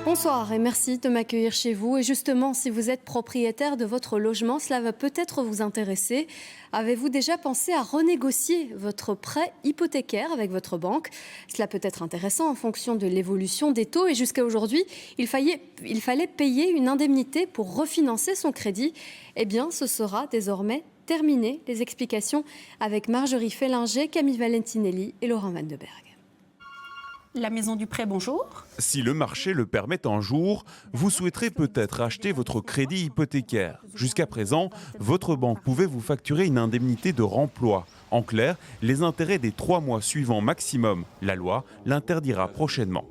Bonsoir et merci de m'accueillir chez vous. Et justement, si vous êtes propriétaire de votre logement, cela va peut-être vous intéresser. Avez-vous déjà pensé à renégocier votre prêt hypothécaire avec votre banque? Cela peut être intéressant en fonction de l'évolution des taux. Et jusqu'à aujourd'hui, il fallait payer une indemnité pour refinancer son crédit. Eh bien, ce sera désormais terminé. Les explications avec Marjorie Fellinger, Camille Valentinelli et Laurent Van de Berg. La Maison du Prêt, bonjour. Si le marché le permet un jour, vous souhaiterez peut-être acheter votre crédit hypothécaire. Jusqu'à présent, votre banque pouvait vous facturer une indemnité de remploi. En clair, les intérêts des 3 mois suivants maximum. La loi l'interdira prochainement.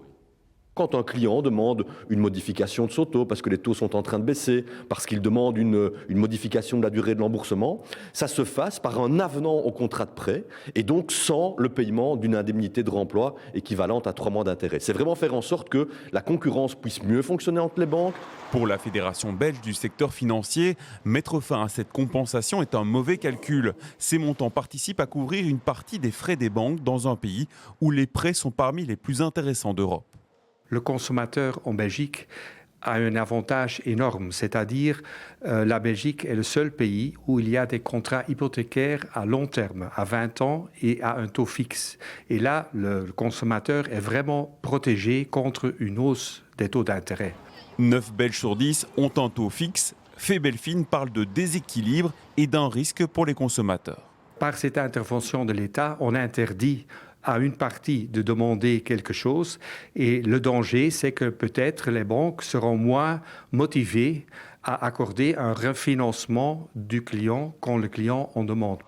Quand un client demande une modification de son taux, parce que les taux sont en train de baisser, parce qu'il demande une modification de la durée de l'emboursement, ça se fasse par un avenant au contrat de prêt et donc sans le paiement d'une indemnité de remploi équivalente à 3 mois d'intérêt. C'est vraiment faire en sorte que la concurrence puisse mieux fonctionner entre les banques. Pour la Fédération belge du secteur financier, mettre fin à cette compensation est un mauvais calcul. Ces montants participent à couvrir une partie des frais des banques dans un pays où les prêts sont parmi les plus intéressants d'Europe. Le consommateur en Belgique a un avantage énorme, c'est-à-dire la Belgique est le seul pays où il y a des contrats hypothécaires à long terme, à 20 ans et à un taux fixe. Et là, le consommateur est vraiment protégé contre une hausse des taux d'intérêt. 9 Belges sur 10 ont un taux fixe. Fébelfine parle de déséquilibre et d'un risque pour les consommateurs. Par cette intervention de l'État, on interdit à une partie de demander quelque chose et le danger, c'est que peut-être les banques seront moins motivées à accorder un refinancement du client quand le client en demande.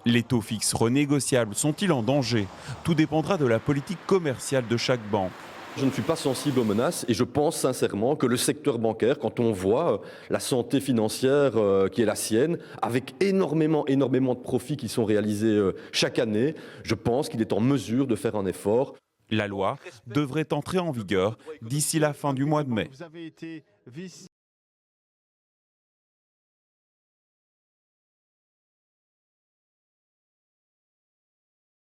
Les taux fixes renégociables sont-ils en danger? Tout dépendra de la politique commerciale de chaque banque. Je ne suis pas sensible aux menaces et je pense sincèrement que le secteur bancaire, quand on voit la santé financière qui est la sienne, avec énormément de profits qui sont réalisés chaque année, je pense qu'il est en mesure de faire un effort. La loi devrait entrer en vigueur d'ici la fin du mois de mai.